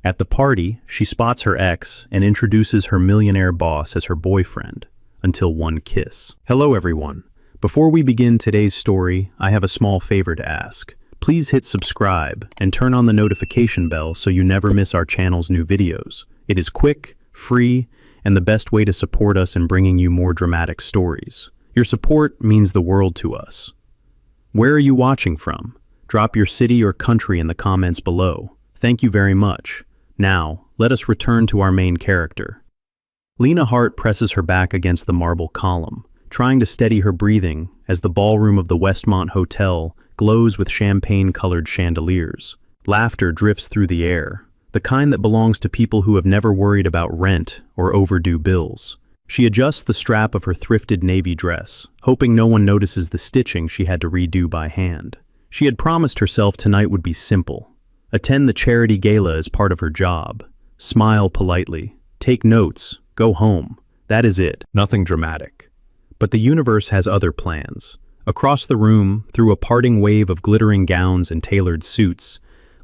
At the party, she spots her ex and introduces her millionaire boss as her boyfriend, until one kiss. Hello everyone. Before we begin today's story, I have a small favor to ask. Please hit subscribe and turn on the notification bell so you never miss our channel's new videos. It is quick, free, and the best way to support us in bringing you more dramatic stories. Your support means the world to us. Where are you watching from? Drop your city or country in the comments below. Thank you very much. Now, let us return to our main character. Lena Hart presses her back against the marble column, trying to steady her breathing as the ballroom of the Westmont Hotel glows with champagne-colored chandeliers. Laughter drifts through the air, the kind that belongs to people who have never worried about rent or overdue bills. She adjusts the strap of her thrifted navy dress, hoping no one notices the stitching she had to redo by hand. She had promised herself tonight would be simple. Attend the charity gala as part of her job. Smile politely. Take notes. Go home. That is it. Nothing dramatic. But the universe has other plans. Across the room, through a parting wave of glittering gowns and tailored suits,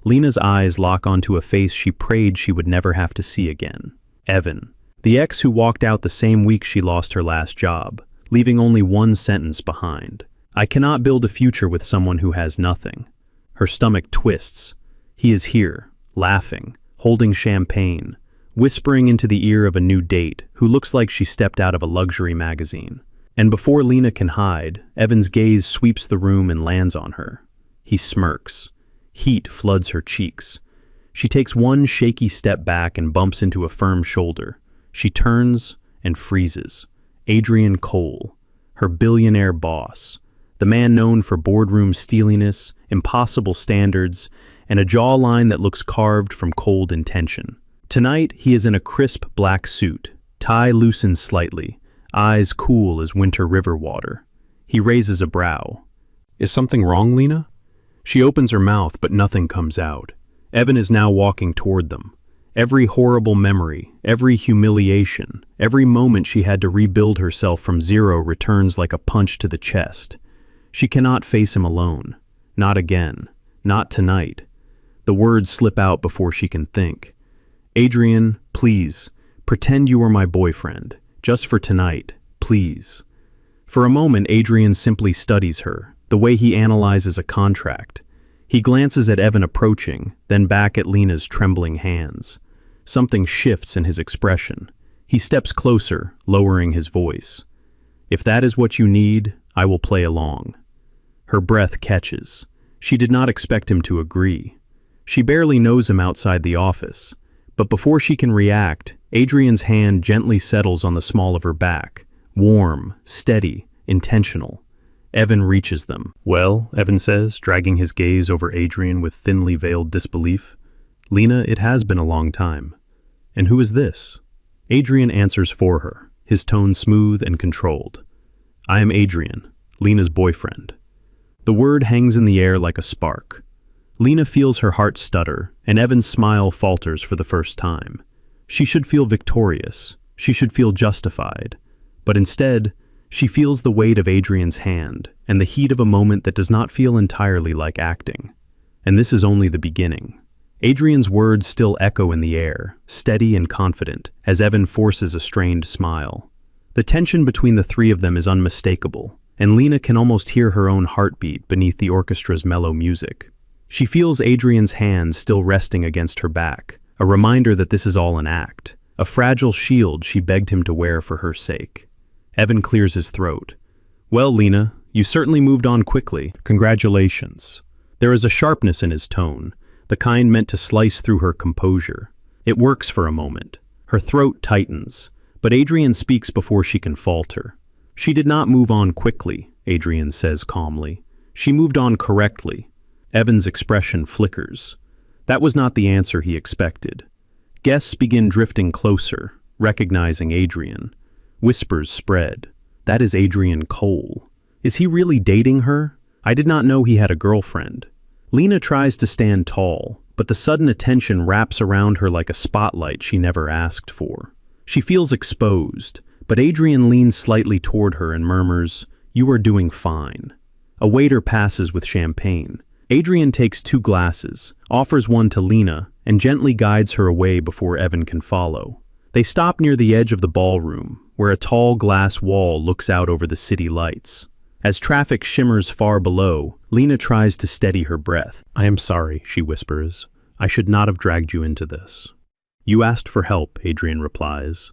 Lena's eyes lock onto a face she prayed she would never have to see again. Evan, the ex who walked out the same week she lost her last job, leaving only one sentence behind. I cannot build a future with someone who has nothing. Her stomach twists. He is here, laughing, holding champagne, whispering into the ear of a new date who looks like she stepped out of a luxury magazine. And before Lena can hide, Evan's gaze sweeps the room and lands on her. He smirks. Heat floods her cheeks. She takes one shaky step back and bumps into a firm shoulder. She turns and freezes. Adrian Cole, her billionaire boss, the man known for boardroom steeliness, impossible standards, and a jawline that looks carved from cold intention. Tonight, he is in a crisp black suit, tie loosened slightly, eyes cool as winter river water. He raises a brow. Is something wrong, Lena? She opens her mouth, but nothing comes out. Evan is now walking toward them. Every horrible memory, every humiliation, every moment she had to rebuild herself from zero returns like a punch to the chest. She cannot face him alone. Not again. Not tonight. The words slip out before she can think. Adrian, please, pretend you are my boyfriend. Just for tonight, please. For a moment, Adrian simply studies her, the way he analyzes a contract. He glances at Evan approaching, then back at Lena's trembling hands. Something shifts in his expression. He steps closer, lowering his voice. If that is what you need, I will play along. Her breath catches. She did not expect him to agree. She barely knows him outside the office. But before she can react, Adrian's hand gently settles on the small of her back. Warm, steady, intentional. Evan reaches them. Well, Evan says, dragging his gaze over Adrian with thinly veiled disbelief. Lena, it has been a long time. And who is this? Adrian answers for her, his tone smooth and controlled. I am Adrian, Lena's boyfriend. The word hangs in the air like a spark. Lena feels her heart stutter, and Evan's smile falters for the first time. She should feel victorious. She should feel justified. But instead, she feels the weight of Adrian's hand and the heat of a moment that does not feel entirely like acting. And this is only the beginning. Adrian's words still echo in the air, steady and confident, as Evan forces a strained smile. The tension between the three of them is unmistakable, and Lena can almost hear her own heartbeat beneath the orchestra's mellow music. She feels Adrian's hand still resting against her back, a reminder that this is all an act, a fragile shield she begged him to wear for her sake. Evan clears his throat. Well, Lena, you certainly moved on quickly. Congratulations. There is a sharpness in his tone, the kind meant to slice through her composure. It works for a moment. Her throat tightens, but Adrian speaks before she can falter. She did not move on quickly, Adrian says calmly. She moved on correctly. Evan's expression flickers. That was not the answer he expected. Guests begin drifting closer, recognizing Adrian. Whispers spread. That is Adrian Cole. Is he really dating her? I did not know he had a girlfriend. Lena tries to stand tall, but the sudden attention wraps around her like a spotlight she never asked for. She feels exposed, but Adrian leans slightly toward her and murmurs, "You are doing fine." A waiter passes with champagne. Adrian takes 2 glasses, offers one to Lena, and gently guides her away before Evan can follow. They stop near the edge of the ballroom, where a tall glass wall looks out over the city lights. As traffic shimmers far below, Lena tries to steady her breath. "I am sorry," she whispers. "I should not have dragged you into this." "You asked for help," Adrian replies.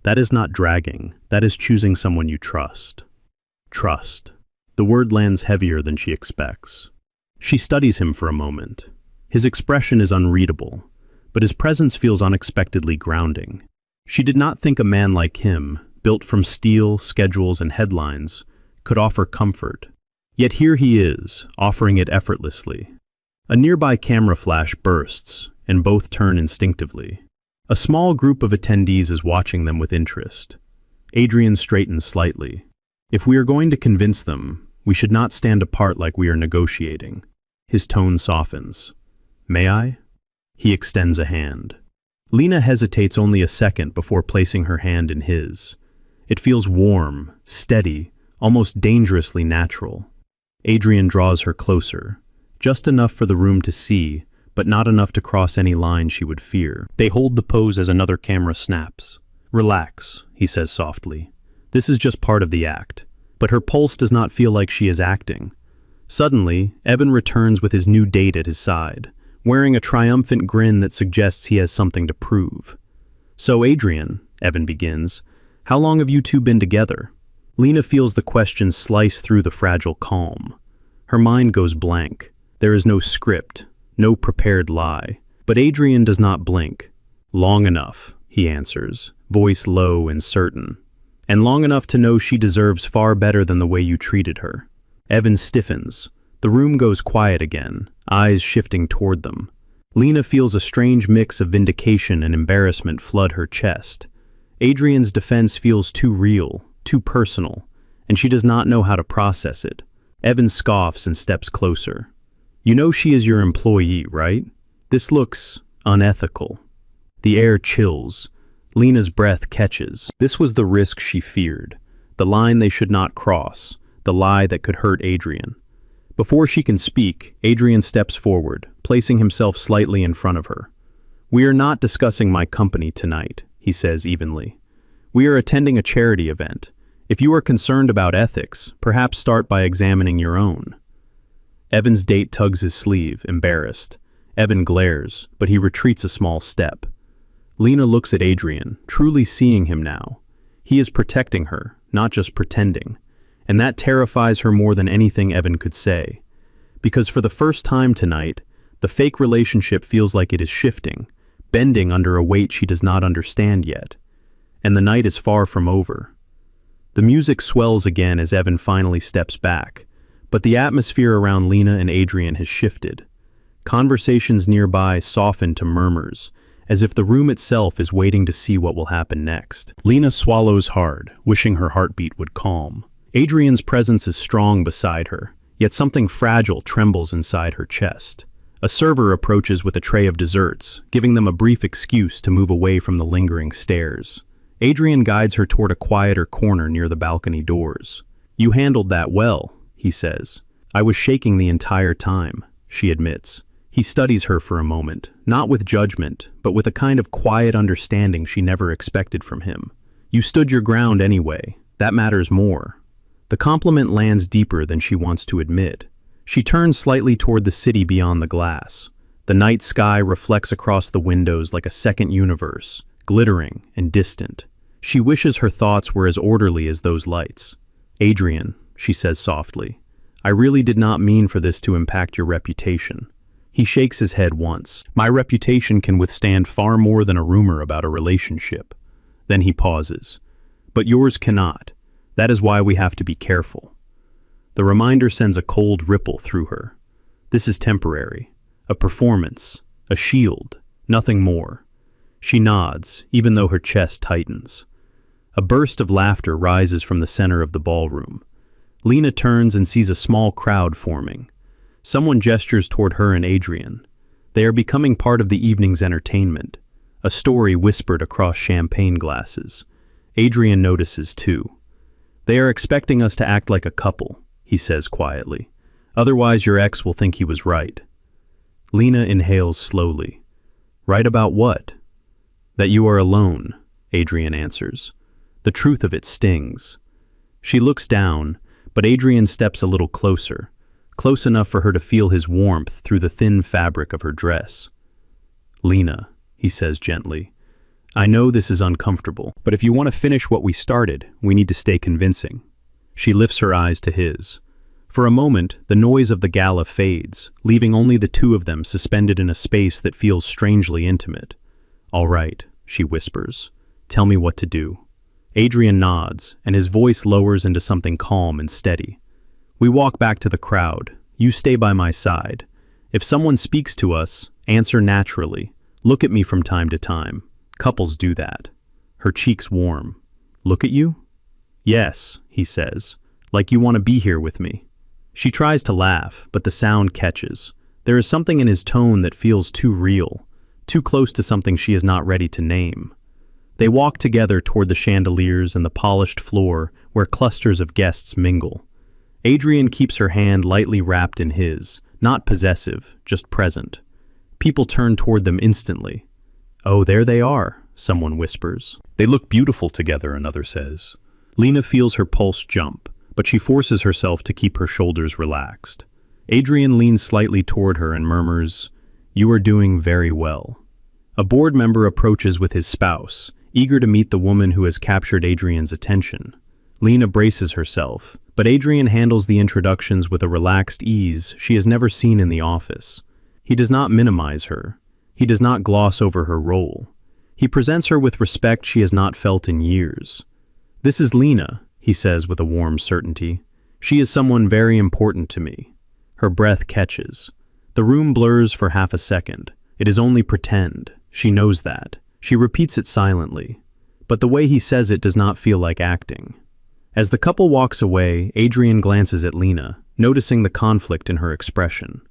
"That is not dragging, that is choosing someone you trust." Trust. The word lands heavier than she expects. She studies him for a moment. His expression is unreadable, but his presence feels unexpectedly grounding. She did not think a man like him, built from steel, schedules, and headlines, could offer comfort. Yet here he is, offering it effortlessly. A nearby camera flash bursts, and both turn instinctively. A small group of attendees is watching them with interest. Adrian straightens slightly. "If we are going to convince them, we should not stand apart like we are negotiating." His tone softens. "May I?" He extends a hand. Lena hesitates only a second before placing her hand in his. It feels warm, steady, almost dangerously natural. Adrian draws her closer, just enough for the room to see, but not enough to cross any line she would fear. They hold the pose as another camera snaps. "Relax," he says softly. "This is just part of the act." But her pulse does not feel like she is acting. Suddenly, Evan returns with his new date at his side, wearing a triumphant grin that suggests he has something to prove. "So Adrian," Evan begins, "how long have you two been together?" Lena feels the question slice through the fragile calm. Her mind goes blank. There is no script, no prepared lie. But Adrian does not blink. "Long enough," he answers, voice low and certain. "And long enough to know she deserves far better than the way you treated her." Evan stiffens. The room goes quiet again, eyes shifting toward them. Lena feels a strange mix of vindication and embarrassment flood her chest. Adrian's defense feels too real, too personal, and she does not know how to process it. Evan scoffs and steps closer. "You know she is your employee, right? This looks unethical." The air chills. Lena's breath catches. This was the risk she feared, the line they should not cross, the lie that could hurt Adrian. Before she can speak, Adrian steps forward, placing himself slightly in front of her. "We are not discussing my company tonight," he says evenly. "We are attending a charity event. If you are concerned about ethics, perhaps start by examining your own." Evan's date tugs his sleeve, embarrassed. Evan glares, but he retreats a small step. Lena looks at Adrian, truly seeing him now. He is protecting her, not just pretending. And that terrifies her more than anything Evan could say. Because for the first time tonight, the fake relationship feels like it is shifting, bending under a weight she does not understand yet. And the night is far from over. The music swells again as Evan finally steps back, but the atmosphere around Lena and Adrian has shifted. Conversations nearby soften to murmurs, as if the room itself is waiting to see what will happen next. Lena swallows hard, wishing her heartbeat would calm. Adrian's presence is strong beside her, yet something fragile trembles inside her chest. A server approaches with a tray of desserts, giving them a brief excuse to move away from the lingering stares. Adrian guides her toward a quieter corner near the balcony doors. "You handled that well," he says. "I was shaking the entire time," she admits. He studies her for a moment, not with judgment, but with a kind of quiet understanding she never expected from him. "You stood your ground anyway. That matters more." The compliment lands deeper than she wants to admit. She turns slightly toward the city beyond the glass. The night sky reflects across the windows like a second universe, glittering and distant. She wishes her thoughts were as orderly as those lights. "Adrian," she says softly, "I really did not mean for this to impact your reputation." He shakes his head once. "My reputation can withstand far more than a rumor about a relationship." Then he pauses. "But yours cannot. That is why we have to be careful." The reminder sends a cold ripple through her. This is temporary. A performance. A shield. Nothing more. She nods, even though her chest tightens. A burst of laughter rises from the center of the ballroom. Lena turns and sees a small crowd forming. Someone gestures toward her and Adrian. They are becoming part of the evening's entertainment. A story whispered across champagne glasses. Adrian notices too. "They are expecting us to act like a couple," he says quietly. "Otherwise your ex will think he was right." Lena inhales slowly. Right about what? That you are alone, Adrian answers. The truth of it stings. She looks down, but Adrian steps a little closer, close enough for her to feel his warmth through the thin fabric of her dress. Lena, he says gently, I know this is uncomfortable, but if you want to finish what we started, we need to stay convincing. She lifts her eyes to his. For a moment, the noise of the gala fades, leaving only the two of them suspended in a space that feels strangely intimate. All right, she whispers. Tell me what to do. Adrian nods, and his voice lowers into something calm and steady. We walk back to the crowd. You stay by my side. If someone speaks to us, answer naturally. Look at me from time to time. Couples do that. Her cheeks warm. Look at you? Yes, he says. Like you want to be here with me. She tries to laugh, but the sound catches. There is something in his tone that feels too real, too close to something she is not ready to name. They walk together toward the chandeliers and the polished floor where clusters of guests mingle. Adrian keeps her hand lightly wrapped in his, not possessive, just present. People turn toward them instantly. Oh, there they are, someone whispers. They look beautiful together, another says. Lena feels her pulse jump, but she forces herself to keep her shoulders relaxed. Adrian leans slightly toward her and murmurs, You are doing very well. A board member approaches with his spouse, eager to meet the woman who has captured Adrian's attention. Lena braces herself, but Adrian handles the introductions with a relaxed ease she has never seen in the office. He does not minimize her. He does not gloss over her role. He presents her with respect she has not felt in years. This is Lena, he says with a warm certainty. She is someone very important to me. Her breath catches. The room blurs for half a second. It is only pretend. She knows that. She repeats it silently. But the way he says it does not feel like acting. As the couple walks away, Adrian glances at Lena, noticing the conflict in her expression.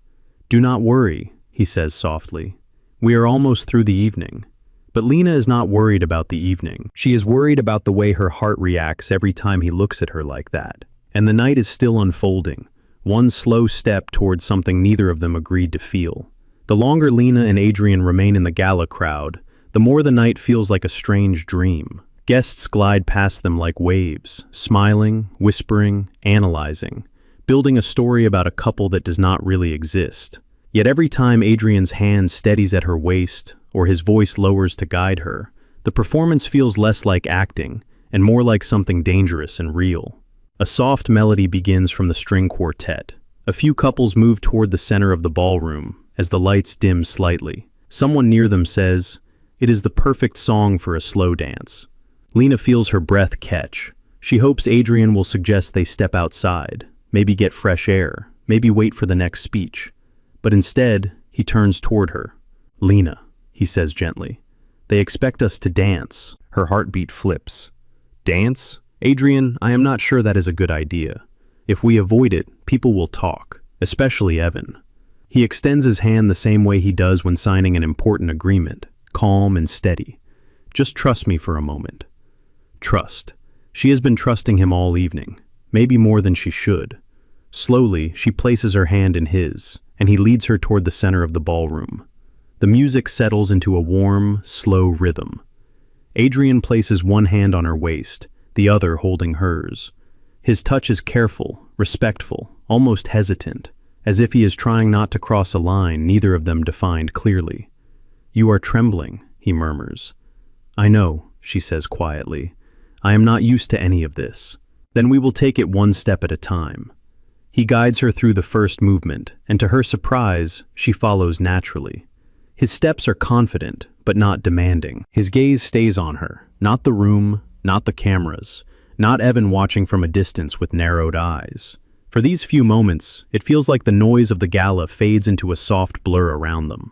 Do not worry, he says softly. We are almost through the evening. But Lena is not worried about the evening. She is worried about the way her heart reacts every time he looks at her like that. And the night is still unfolding, one slow step towards something neither of them agreed to feel. The longer Lena and Adrian remain in the gala crowd, the more the night feels like a strange dream. Guests glide past them like waves, smiling, whispering, analyzing, building a story about a couple that does not really exist. Yet every time Adrian's hand steadies at her waist, or his voice lowers to guide her, the performance feels less like acting and more like something dangerous and real. A soft melody begins from the string quartet. A few couples move toward the center of the ballroom as the lights dim slightly. Someone near them says, It is the perfect song for a slow dance. Lena feels her breath catch. She hopes Adrian will suggest they step outside, maybe get fresh air, maybe wait for the next speech. But instead, he turns toward her. Lena, he says gently. They expect us to dance. Her heartbeat flips. Dance? Adrian, I am not sure that is a good idea. If we avoid it, people will talk, especially Evan. He extends his hand the same way he does when signing an important agreement, calm and steady. Just trust me for a moment. Trust. She has been trusting him all evening, maybe more than she should. Slowly, she places her hand in his, and he leads her toward the center of the ballroom. The music settles into a warm, slow rhythm. Adrian places one hand on her waist, the other holding hers. His touch is careful, respectful, almost hesitant, as if he is trying not to cross a line neither of them defined clearly. You are trembling, he murmurs. I know, she says quietly. I am not used to any of this. Then we will take it one step at a time. He guides her through the first movement, and to her surprise, she follows naturally. His steps are confident, but not demanding. His gaze stays on her, not the room, not the cameras, not Evan watching from a distance with narrowed eyes. For these few moments, it feels like the noise of the gala fades into a soft blur around them.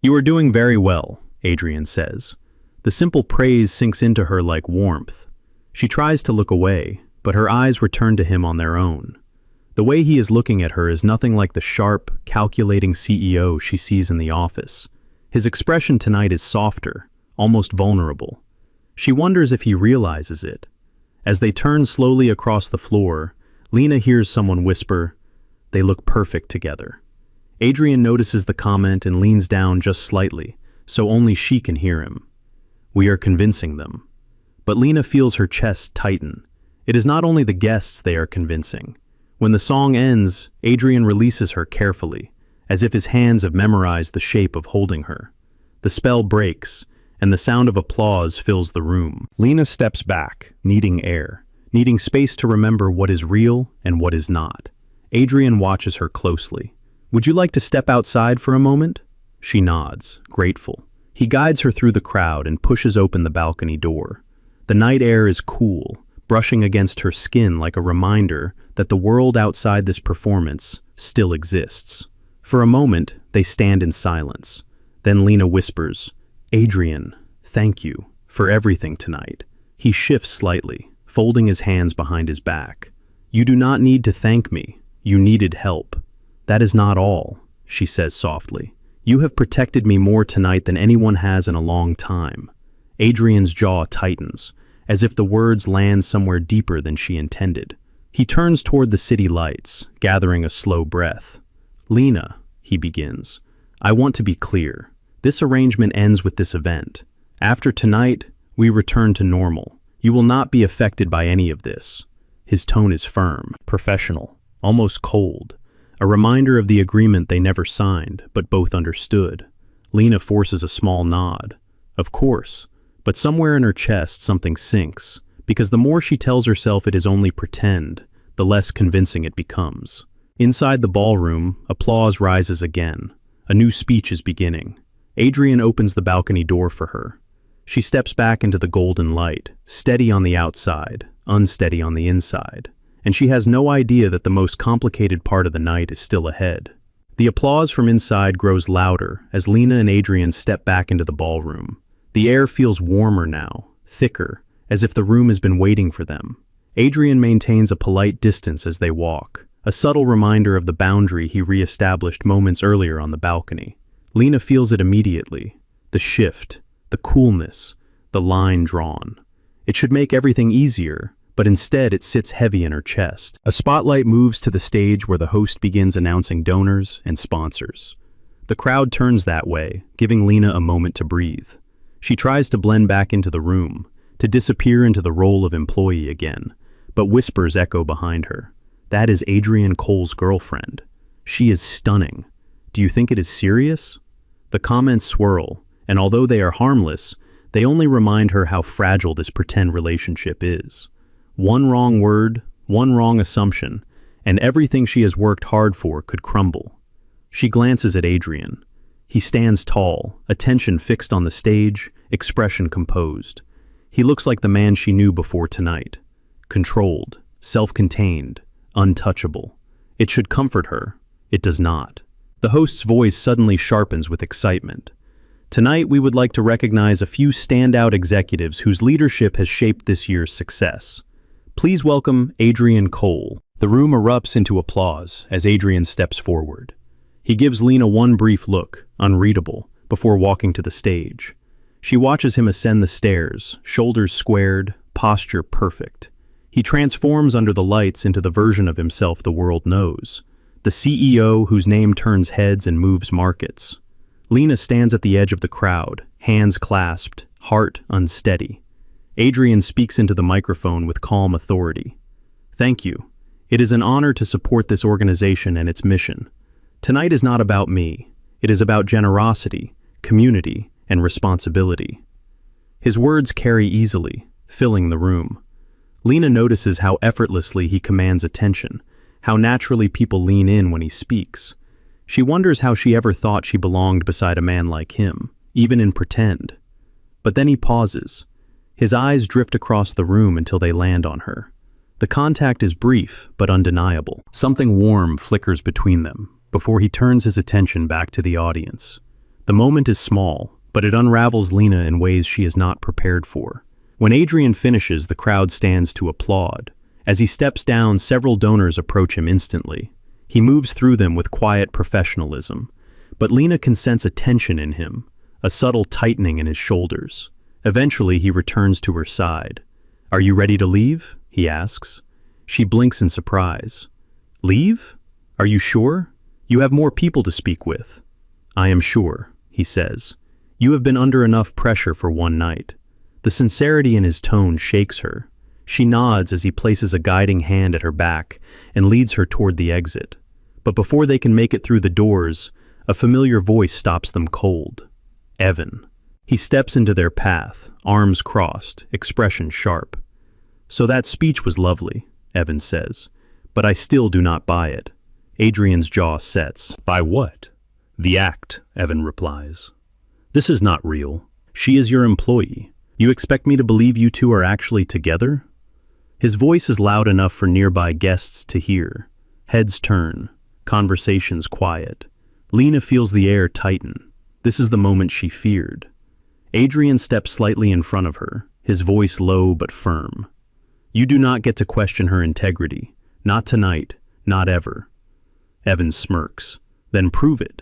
You are doing very well, Adrian says. The simple praise sinks into her like warmth. She tries to look away, but her eyes return to him on their own. The way he is looking at her is nothing like the sharp, calculating CEO she sees in the office. His expression tonight is softer, almost vulnerable. She wonders if he realizes it. As they turn slowly across the floor, Lena hears someone whisper, "They look perfect together." Adrian notices the comment and leans down just slightly, so only she can hear him. We are convincing them. But Lena feels her chest tighten. It is not only the guests they are convincing. When the song ends, Adrian releases her carefully, as if his hands have memorized the shape of holding her. The spell breaks, and the sound of applause fills the room. Lena steps back, needing air, needing space to remember what is real and what is not. Adrian watches her closely. Would you like to step outside for a moment? She nods, grateful. He guides her through the crowd and pushes open the balcony door. The night air is cool, brushing against her skin like a reminder that the world outside this performance still exists. For a moment, they stand in silence. Then Lena whispers, "Adrian, thank you for everything tonight." He shifts slightly, folding his hands behind his back. "You do not need to thank me. You needed help. That is not all," she says softly. "You have protected me more tonight than anyone has in a long time." Adrian's jaw tightens, as if the words land somewhere deeper than she intended. He turns toward the city lights, gathering a slow breath. "Lena," he begins, "I want to be clear. This arrangement ends with this event. After tonight, we return to normal. You will not be affected by any of this." His tone is firm, professional, almost cold, a reminder of the agreement they never signed, but both understood. Lena forces a small nod. Of course, but somewhere in her chest something sinks, because the more she tells herself it is only pretend, the less convincing it becomes. Inside the ballroom, applause rises again. A new speech is beginning. Adrian opens the balcony door for her. She steps back into the golden light, steady on the outside, unsteady on the inside, and she has no idea that the most complicated part of the night is still ahead. The applause from inside grows louder as Lena and Adrian step back into the ballroom. The air feels warmer now, thicker, as if the room has been waiting for them. Adrian maintains a polite distance as they walk, a subtle reminder of the boundary he re-established moments earlier on the balcony. Lena feels it immediately, the shift, the coolness, the line drawn. It should make everything easier, but instead it sits heavy in her chest. A spotlight moves to the stage where the host begins announcing donors and sponsors. The crowd turns that way, giving Lena a moment to breathe. She tries to blend back into the room, to disappear into the role of employee again, but whispers echo behind her. That is Adrian Cole's girlfriend. She is stunning. Do you think it is serious? The comments swirl, and although they are harmless, they only remind her how fragile this pretend relationship is. One wrong word, one wrong assumption, and everything she has worked hard for could crumble. She glances at Adrian. He stands tall, attention fixed on the stage, expression composed. He looks like the man she knew before tonight. Controlled, self-contained, untouchable. It should comfort her. It does not. The host's voice suddenly sharpens with excitement. Tonight, we would like to recognize a few standout executives whose leadership has shaped this year's success. Please welcome Adrian Cole. The room erupts into applause as Adrian steps forward. He gives Lena one brief look, unreadable, before walking to the stage. She watches him ascend the stairs, shoulders squared, posture perfect. He transforms under the lights into the version of himself the world knows, the CEO whose name turns heads and moves markets. Lena stands at the edge of the crowd, hands clasped, heart unsteady. Adrian speaks into the microphone with calm authority. "Thank you. It is an honor to support this organization and its mission. Tonight is not about me. It is about generosity, community, and responsibility." His words carry easily, filling the room. Lena notices how effortlessly he commands attention, how naturally people lean in when he speaks. She wonders how she ever thought she belonged beside a man like him, even in pretend. But then he pauses. His eyes drift across the room until they land on her. The contact is brief, but undeniable. Something warm flickers between them, before he turns his attention back to the audience. The moment is small, but it unravels Lena in ways she is not prepared for. When Adrian finishes, the crowd stands to applaud. As he steps down, several donors approach him instantly. He moves through them with quiet professionalism, but Lena can sense a tension in him, a subtle tightening in his shoulders. Eventually, he returns to her side. "Are you ready to leave?" he asks. She blinks in surprise. "Leave? Are you sure? You have more people to speak with." "I am sure," he says. You have been under enough pressure for one night. The sincerity in his tone shakes her. She nods as he places a guiding hand at her back and leads her toward the exit. But before they can make it through the doors, a familiar voice stops them cold. Evan. He steps into their path, arms crossed, expression sharp. "So that speech was lovely," Evan says, "but I still do not buy it." Adrian's jaw sets. "By what?" "The act," Evan replies. "This is not real. She is your employee. You expect me to believe you two are actually together?" His voice is loud enough for nearby guests to hear. Heads turn. Conversations quiet. Lena feels the air tighten. This is the moment she feared. Adrian steps slightly in front of her, his voice low but firm. "You do not get to question her integrity. Not tonight, not ever." Evan smirks. "Then prove it."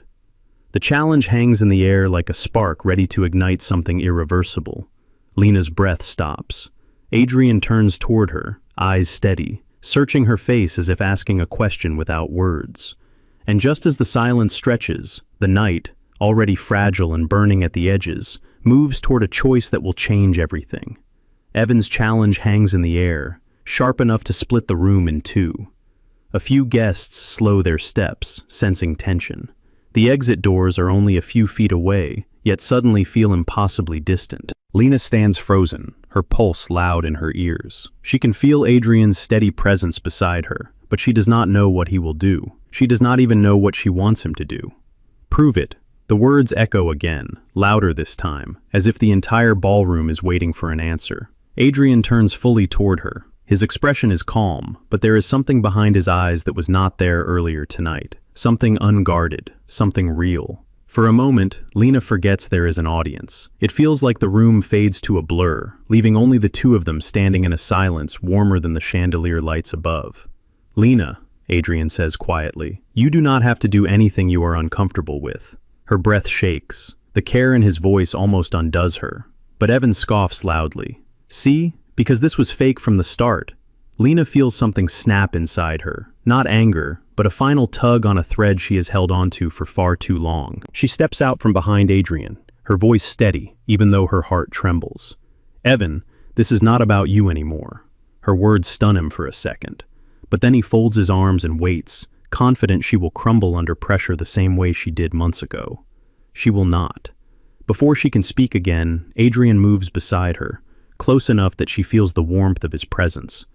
The challenge hangs in the air like a spark ready to ignite something irreversible. Lena's breath stops. Adrian turns toward her, eyes steady, searching her face as if asking a question without words. And just as the silence stretches, the night, already fragile and burning at the edges, moves toward a choice that will change everything. Evan's challenge hangs in the air, sharp enough to split the room in two. A few guests slow their steps, sensing tension. The exit doors are only a few feet away, yet suddenly feel impossibly distant. Lena stands frozen, her pulse loud in her ears. She can feel Adrian's steady presence beside her, but she does not know what he will do. She does not even know what she wants him to do. "Prove it." The words echo again, louder this time, as if the entire ballroom is waiting for an answer. Adrian turns fully toward her. His expression is calm, but there is something behind his eyes that was not there earlier tonight. Something unguarded, something real. For a moment, Lena forgets there is an audience. It feels like the room fades to a blur, leaving only the two of them standing in a silence warmer than the chandelier lights above. "Lena," Adrian says quietly, "you do not have to do anything you are uncomfortable with." Her breath shakes. The care in his voice almost undoes her. But Evan scoffs loudly. "See? Because this was fake from the start." Lena feels something snap inside her. Not anger, but a final tug on a thread she has held onto for far too long. She steps out from behind Adrian, her voice steady, even though her heart trembles. "Evan, this is not about you anymore." Her words stun him for a second. But then he folds his arms and waits, confident she will crumble under pressure the same way she did months ago. She will not. Before she can speak again, Adrian moves beside her, close enough that she feels the warmth of his presence.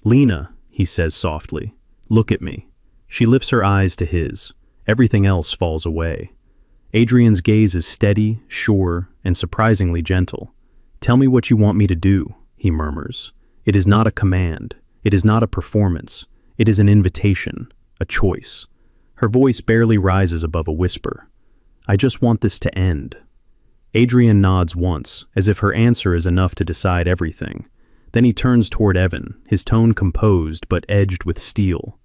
"Lena," he says softly, "look at me." She lifts her eyes to his. Everything else falls away. Adrian's gaze is steady, sure, and surprisingly gentle. "Tell me what you want me to do," he murmurs. It is not a command. It is not a performance. It is an invitation. A choice. Her voice barely rises above a whisper. "I just want this to end." Adrian nods once, as if her answer is enough to decide everything. Then he turns toward Evan, his tone composed but edged with steel.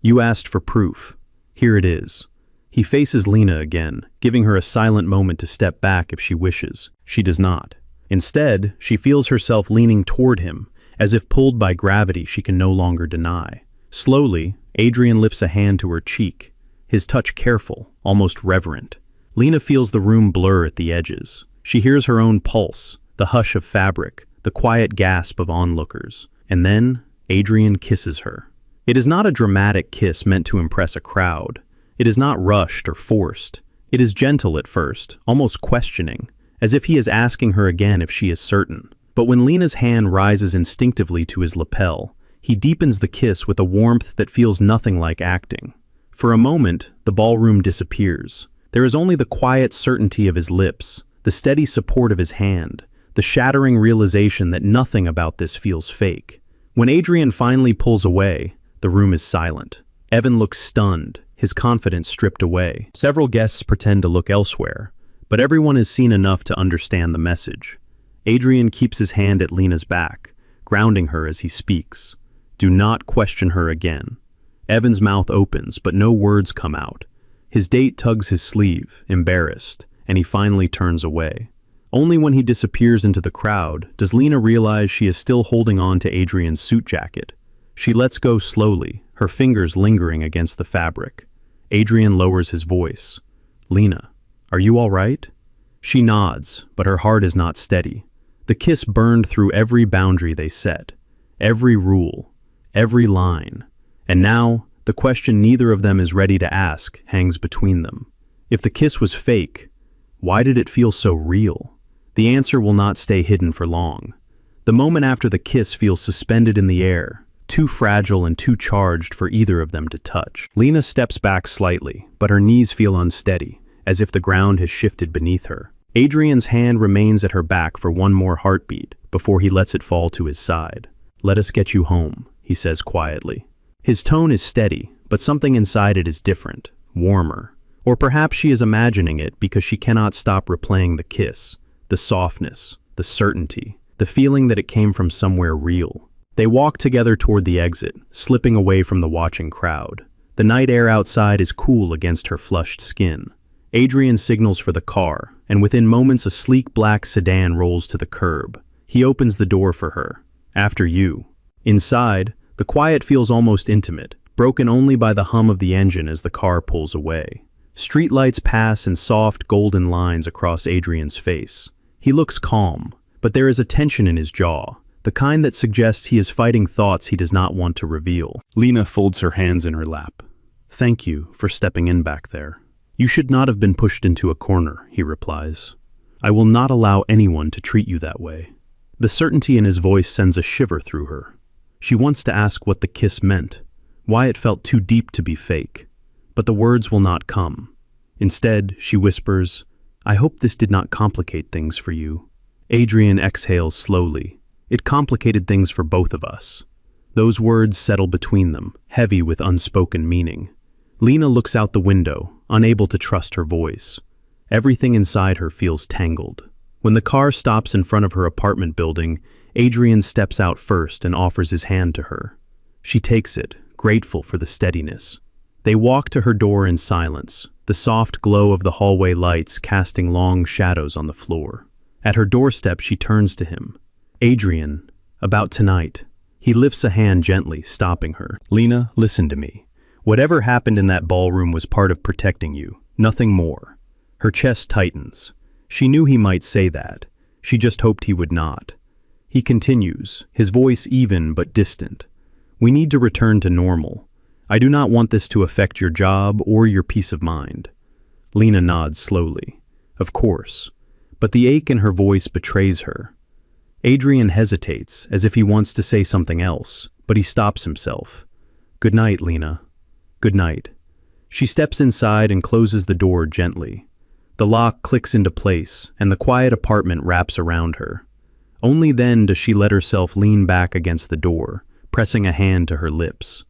"You asked for proof. Here it is." He faces Lena again, giving her a silent moment to step back if she wishes. She does not. Instead, she feels herself leaning toward him, as if pulled by gravity she can no longer deny. Slowly, Adrian lifts a hand to her cheek, his touch careful, almost reverent. Lena feels the room blur at the edges. She hears her own pulse, the hush of fabric, the quiet gasp of onlookers. And then, Adrian kisses her. It is not a dramatic kiss meant to impress a crowd. It is not rushed or forced. It is gentle at first, almost questioning, as if he is asking her again if she is certain. But when Lena's hand rises instinctively to his lapel, he deepens the kiss with a warmth that feels nothing like acting. For a moment, the ballroom disappears. There is only the quiet certainty of his lips, the steady support of his hand, the shattering realization that nothing about this feels fake. When Adrian finally pulls away, the room is silent. Evan looks stunned, his confidence stripped away. Several guests pretend to look elsewhere, but everyone has seen enough to understand the message. Adrian keeps his hand at Lena's back, grounding her as he speaks. Do not question her again. Evan's mouth opens, but no words come out. His date tugs his sleeve, embarrassed, and he finally turns away. Only when he disappears into the crowd does Lena realize she is still holding on to Adrian's suit jacket. She lets go slowly, her fingers lingering against the fabric. Adrian lowers his voice. "Lena, are you all right?" She nods, but her heart is not steady. The kiss burned through every boundary they set, every rule, every line. And now, the question neither of them is ready to ask hangs between them. If the kiss was fake, why did it feel so real? The answer will not stay hidden for long. The moment after the kiss feels suspended in the air, too fragile and too charged for either of them to touch. Lena steps back slightly, but her knees feel unsteady, as if the ground has shifted beneath her. Adrian's hand remains at her back for one more heartbeat before he lets it fall to his side. "Let us get you home," he says quietly. His tone is steady, but something inside it is different, warmer. Or perhaps she is imagining it because she cannot stop replaying the kiss, the softness, the certainty, the feeling that it came from somewhere real. They walk together toward the exit, slipping away from the watching crowd. The night air outside is cool against her flushed skin. Adrian signals for the car, and within moments a sleek black sedan rolls to the curb. He opens the door for her. "After you." Inside, the quiet feels almost intimate, broken only by the hum of the engine as the car pulls away. Streetlights pass in soft golden lines across Adrian's face. He looks calm, but there is a tension in his jaw, the kind that suggests he is fighting thoughts he does not want to reveal. Lena folds her hands in her lap. "Thank you for stepping in back there." "You should not have been pushed into a corner," he replies. "I will not allow anyone to treat you that way." The certainty in his voice sends a shiver through her. She wants to ask what the kiss meant, why it felt too deep to be fake. But the words will not come. Instead, she whispers, "I hope this did not complicate things for you." Adrian exhales slowly. "It complicated things for both of us." Those words settle between them, heavy with unspoken meaning. Lena looks out the window, unable to trust her voice. Everything inside her feels tangled. When the car stops in front of her apartment building, Adrian steps out first and offers his hand to her. She takes it, grateful for the steadiness. They walk to her door in silence, the soft glow of the hallway lights casting long shadows on the floor. At her doorstep, she turns to him. "Adrian, about tonight." He lifts a hand gently, stopping her. "Lena, listen to me. Whatever happened in that ballroom was part of protecting you, nothing more." Her chest tightens. She knew he might say that. She just hoped he would not. He continues, his voice even but distant. "We need to return to normal. I do not want this to affect your job or your peace of mind." Lena nods slowly. "Of course." But the ache in her voice betrays her. Adrian hesitates, as if he wants to say something else, but he stops himself. "Good night, Lena." "Good night." She steps inside and closes the door gently. The lock clicks into place, and the quiet apartment wraps around her. Only then does she let herself lean back against the door, pressing a hand to her lips.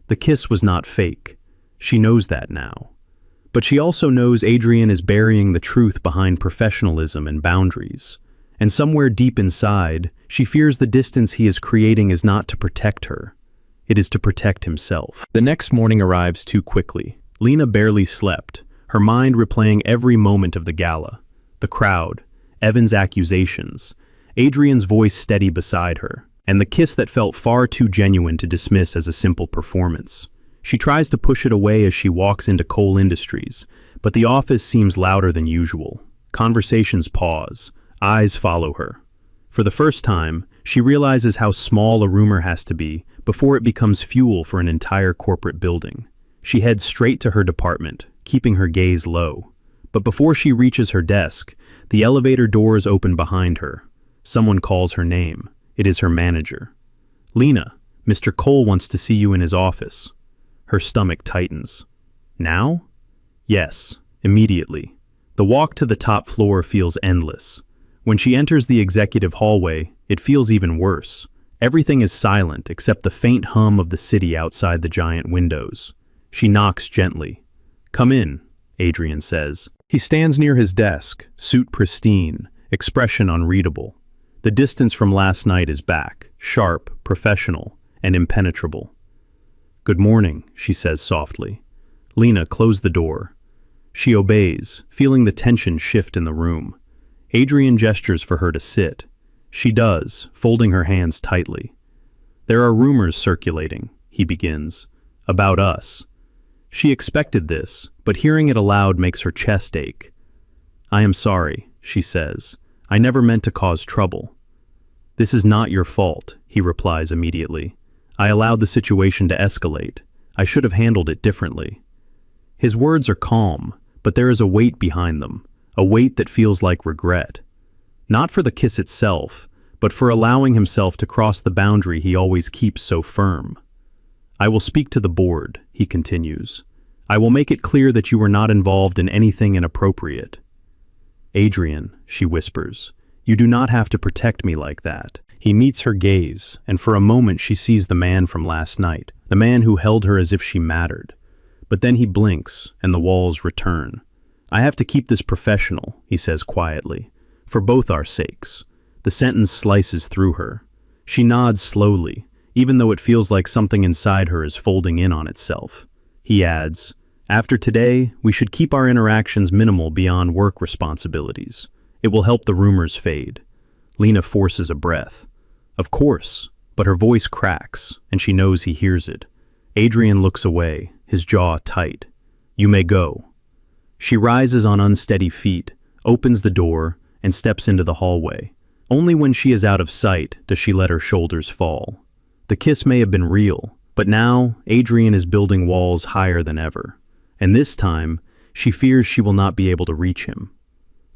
The kiss was not fake. She knows that now. But she also knows Adrian is burying the truth behind professionalism and boundaries. And somewhere deep inside, she fears the distance he is creating is not to protect her. It is to protect himself. The next morning arrives too quickly. Lena barely slept, her mind replaying every moment of the gala. The crowd, Evan's accusations, Adrian's voice steady beside her, and the kiss that felt far too genuine to dismiss as a simple performance. She tries to push it away as she walks into Cole Industries, but the office seems louder than usual. Conversations pause, eyes follow her. For the first time, she realizes how small a rumor has to be before it becomes fuel for an entire corporate building. She heads straight to her department, keeping her gaze low. But before she reaches her desk, the elevator doors open behind her. Someone calls her name. It is her manager. "Lena, Mr. Cole wants to see you in his office." Her stomach tightens. "Now?" "Yes, immediately." The walk to the top floor feels endless. When she enters the executive hallway, it feels even worse. Everything is silent except the faint hum of the city outside the giant windows. She knocks gently. "Come in," Adrian says. He stands near his desk, suit pristine, expression unreadable. The distance from last night is back, sharp, professional, and impenetrable. "Good morning," she says softly. Lena, close the door. She obeys, feeling the tension shift in the room. Adrian gestures for her to sit. She does, folding her hands tightly. "There are rumors circulating," he begins, "about us." She expected this, but hearing it aloud makes her chest ache. "I am sorry," she says. "I never meant to cause trouble." "This is not your fault," he replies immediately. "I allowed the situation to escalate. I should have handled it differently." His words are calm, but there is a weight behind them, a weight that feels like regret. Not for the kiss itself, but for allowing himself to cross the boundary he always keeps so firm. "I will speak to the board," he continues. "I will make it clear that you were not involved in anything inappropriate." "Adrian," she whispers, "you do not have to protect me like that." He meets her gaze, and for a moment she sees the man from last night, the man who held her as if she mattered. But then he blinks, and the walls return. "I have to keep this professional," he says quietly, "for both our sakes." The sentence slices through her. She nods slowly, even though it feels like something inside her is folding in on itself. He adds, "After today, we should keep our interactions minimal beyond work responsibilities. It will help the rumors fade." Lena forces a breath. "Of course," but her voice cracks, and she knows he hears it. Adrian looks away, his jaw tight. "You may go." She rises on unsteady feet, opens the door, and steps into the hallway. Only when she is out of sight does she let her shoulders fall. The kiss may have been real, but now Adrian is building walls higher than ever. And this time, she fears she will not be able to reach him.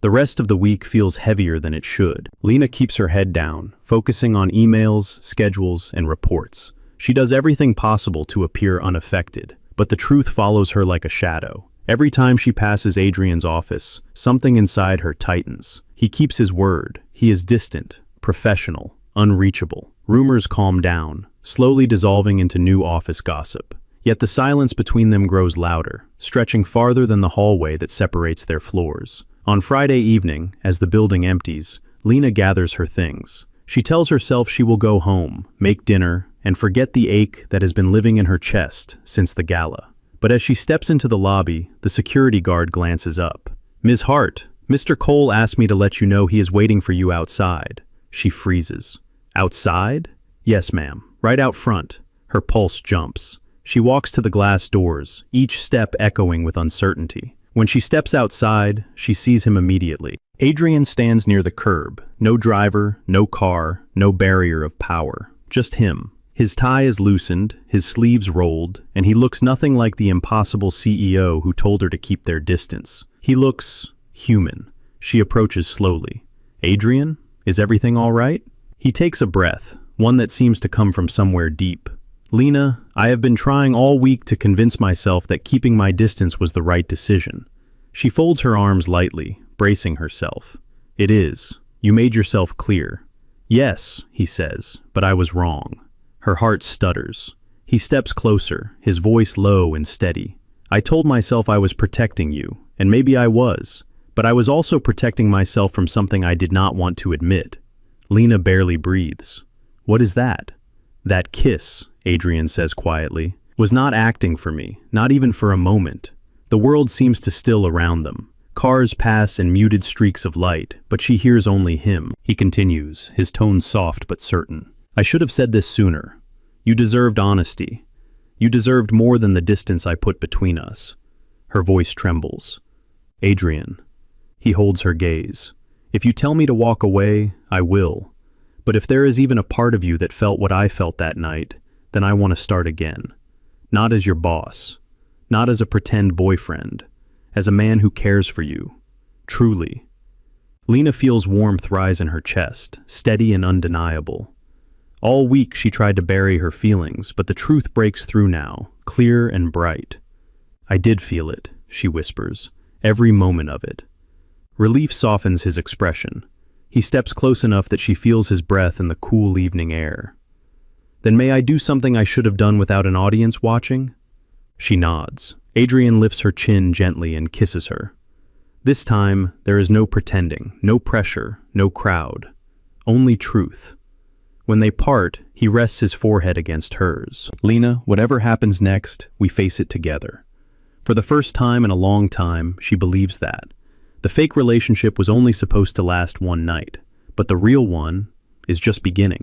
The rest of the week feels heavier than it should. Lena keeps her head down, focusing on emails, schedules, and reports. She does everything possible to appear unaffected, but the truth follows her like a shadow. Every time she passes Adrian's office, something inside her tightens. He keeps his word. He is distant, professional, unreachable. Rumors calm down, slowly dissolving into new office gossip. Yet the silence between them grows louder, stretching farther than the hallway that separates their floors. On Friday evening, as the building empties, Lena gathers her things. She tells herself she will go home, make dinner, and forget the ache that has been living in her chest since the gala. But as she steps into the lobby, the security guard glances up. "Ms. Hart, Mr. Cole asked me to let you know he is waiting for you outside." She freezes. "Outside?" "Yes, ma'am. Right out front." Her pulse jumps. She walks to the glass doors, each step echoing with uncertainty. When she steps outside, she sees him immediately. Adrian stands near the curb. No driver, no car, no barrier of power. Just him. His tie is loosened, his sleeves rolled, and he looks nothing like the impossible CEO who told her to keep their distance. He looks human. She approaches slowly. "Adrian, is everything all right?" He takes a breath, one that seems to come from somewhere deep. "Lena, I have been trying all week to convince myself that keeping my distance was the right decision." She folds her arms lightly, bracing herself. "It is. You made yourself clear." "Yes," he says, "but I was wrong." Her heart stutters. He steps closer, his voice low and steady. "I told myself I was protecting you, and maybe I was, but I was also protecting myself from something I did not want to admit." Lena barely breathes. "What is that?" "That kiss," Adrian says quietly, "was not acting for me, not even for a moment." The world seems to still around them. Cars pass in muted streaks of light, but she hears only him. He continues, his tone soft but certain. "I should have said this sooner. You deserved honesty. You deserved more than the distance I put between us." Her voice trembles. "Adrian." He holds her gaze. "If you tell me to walk away, I will. But if there is even a part of you that felt what I felt that night, then I want to start again. Not as your boss. Not as a pretend boyfriend. As a man who cares for you. Truly." Lena feels warmth rise in her chest, steady and undeniable. All week she tried to bury her feelings, but the truth breaks through now, clear and bright. "I did feel it," she whispers, "every moment of it." Relief softens his expression. He steps close enough that she feels his breath in the cool evening air. "Then may I do something I should have done without an audience watching?" She nods. Adrian lifts her chin gently and kisses her. This time, there is no pretending, no pressure, no crowd. Only truth. When they part, he rests his forehead against hers. "Lena, whatever happens next, we face it together." For the first time in a long time, she believes that. The fake relationship was only supposed to last one night, but the real one is just beginning.